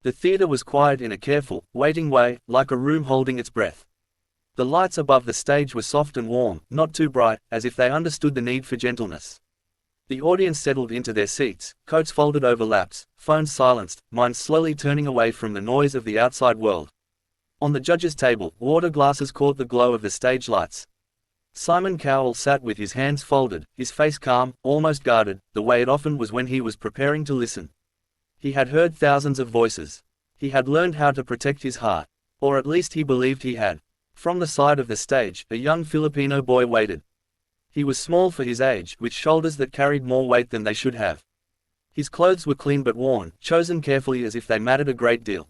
The theater was quiet in a careful, waiting way, like a room holding its breath. The lights above the stage were soft and warm, not too bright, as if they understood the need for gentleness. The audience settled into their seats, coats folded over laps, phones silenced, minds slowly turning away from the noise of the outside world. On the judges' table, water glasses caught the glow of the stage lights. Simon Cowell sat with his hands folded, his face calm, almost guarded, the way it often was when he was preparing to listen. He had heard thousands of voices. He had learned how to protect his heart. Or at least he believed he had. From the side of the stage, a young Filipino boy waited. He was small for his age, with shoulders that carried more weight than they should have. His clothes were clean but worn, chosen carefully as if they mattered a great deal.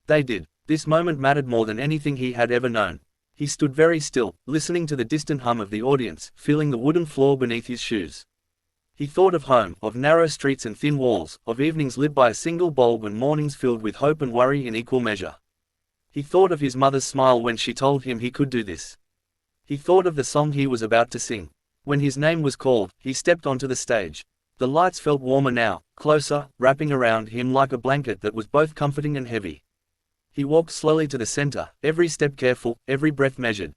They did. This moment mattered more than anything he had ever known. He stood very still, listening to the distant hum of the audience, feeling the wooden floor beneath his shoes. He thought of home, of narrow streets and thin walls, of evenings lit by a single bulb and mornings filled with hope and worry in equal measure. He thought of his mother's smile when she told him he could do this. He thought of the song he was about to sing. When his name was called, he stepped onto the stage. The lights felt warmer now, closer, wrapping around him like a blanket that was both comforting and heavy. He walked slowly to the center, every step careful, every breath measured.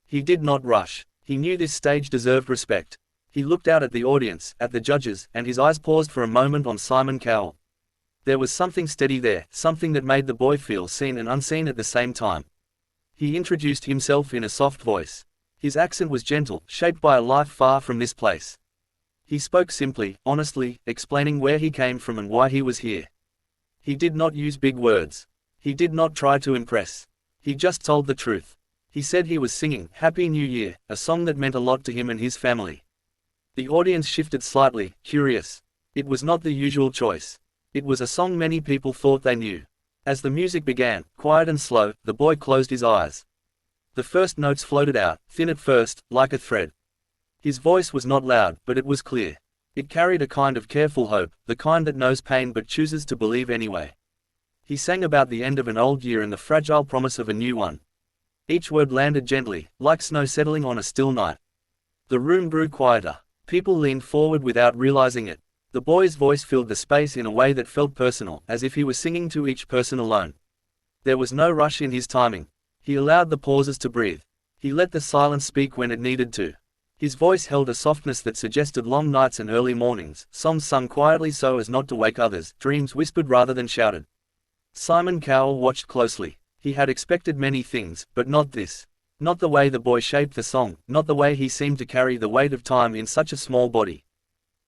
He did not rush. He knew this stage deserved respect. He looked out at the audience, at the judges, and his eyes paused for a moment on Simon Cowell. There was something steady there, something that made the boy feel seen and unseen at the same time. He introduced himself in a soft voice. His accent was gentle, shaped by a life far from this place. He spoke simply, honestly, explaining where he came from and why he was here. He did not use big words. He did not try to impress. He just told the truth. He said he was singing "Happy New Year," a song that meant a lot to him and his family. The audience shifted slightly, curious. It was not the usual choice. It was a song many people thought they knew. As the music began, quiet and slow, the boy closed his eyes. The first notes floated out, thin at first, like a thread. His voice was not loud, but it was clear. It carried a kind of careful hope, the kind that knows pain but chooses to believe anyway. He sang about the end of an old year and the fragile promise of a new one. Each word landed gently, like snow settling on a still night. The room grew quieter. People leaned forward without realizing it. The boy's voice filled the space in a way that felt personal, as if he was singing to each person alone. There was no rush in his timing. He allowed the pauses to breathe. He let the silence speak when it needed to. His voice held a softness that suggested long nights and early mornings, songs sung quietly so as not to wake others, dreams whispered rather than shouted. Simon Cowell watched closely. He had expected many things, but not this. Not the way the boy shaped the song, not the way he seemed to carry the weight of time in such a small body.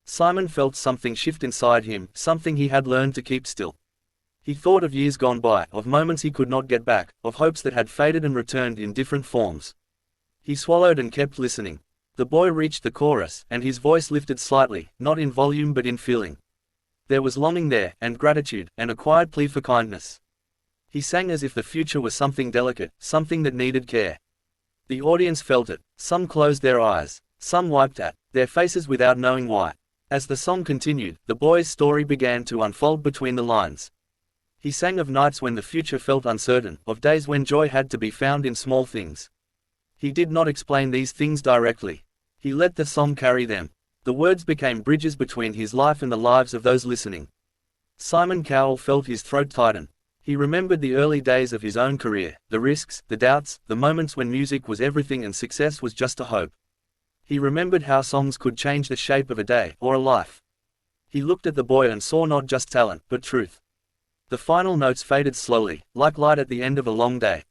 Simon felt something shift inside him, something he had learned to keep still. He thought of years gone by, of moments he could not get back, of hopes that had faded and returned in different forms. He swallowed and kept listening. The boy reached the chorus, and his voice lifted slightly, not in volume but in feeling. There was longing there, and gratitude, and a quiet plea for kindness. He sang as if the future was something delicate, something that needed care. The audience felt it. Some closed their eyes. Some wiped at their faces without knowing why. As the song continued, the boy's story began to unfold between the lines. He sang of nights when the future felt uncertain, of days when joy had to be found in small things. He did not explain these things directly. He let the song carry them. The words became bridges between his life and the lives of those listening. Simon Cowell felt his throat tighten. He remembered the early days of his own career, the risks, the doubts, the moments when music was everything and success was just a hope. He remembered how songs could change the shape of a day, or a life. He looked at the boy and saw not just talent, but truth. The final notes faded slowly, like light at the end of a long day.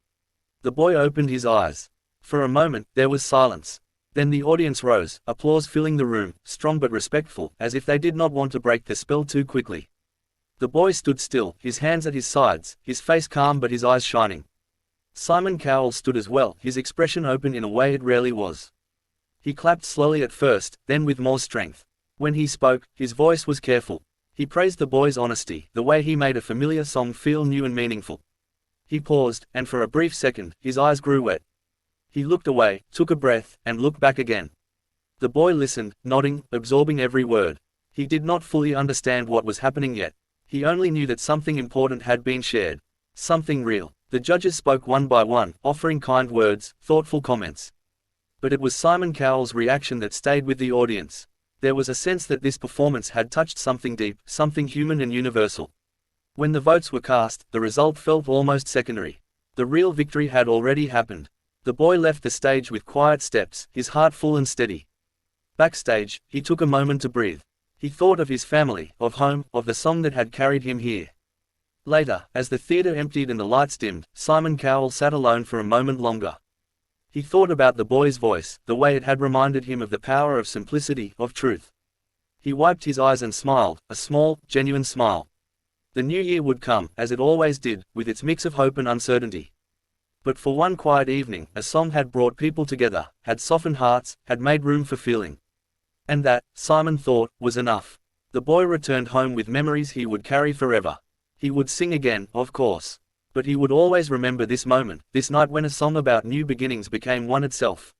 The boy opened his eyes. For a moment, there was silence. Then the audience rose, applause filling the room, strong but respectful, as if they did not want to break the spell too quickly. The boy stood still, his hands at his sides, his face calm but his eyes shining. Simon Cowell stood as well, his expression open in a way it rarely was. He clapped slowly at first, then with more strength. When he spoke, his voice was careful. He praised the boy's honesty, the way he made a familiar song feel new and meaningful. He paused, and for a brief second, his eyes grew wet. He looked away, took a breath, and looked back again. The boy listened, nodding, absorbing every word. He did not fully understand what was happening yet. He only knew that something important had been shared. Something real. The judges spoke one by one, offering kind words, thoughtful comments. But it was Simon Cowell's reaction that stayed with the audience. There was a sense that this performance had touched something deep, something human and universal. When the votes were cast, the result felt almost secondary. The real victory had already happened. The boy left the stage with quiet steps, his heart full and steady. Backstage, he took a moment to breathe. He thought of his family, of home, of the song that had carried him here. Later, as the theater emptied and the lights dimmed, Simon Cowell sat alone for a moment longer. He thought about the boy's voice, the way it had reminded him of the power of simplicity, of truth. He wiped his eyes and smiled, a small, genuine smile. The new year would come, as it always did, with its mix of hope and uncertainty. But for one quiet evening, a song had brought people together, had softened hearts, had made room for feeling. And that, Simon thought, was enough. The boy returned home with memories he would carry forever. He would sing again, of course. But he would always remember this moment, this night when a song about new beginnings became one itself.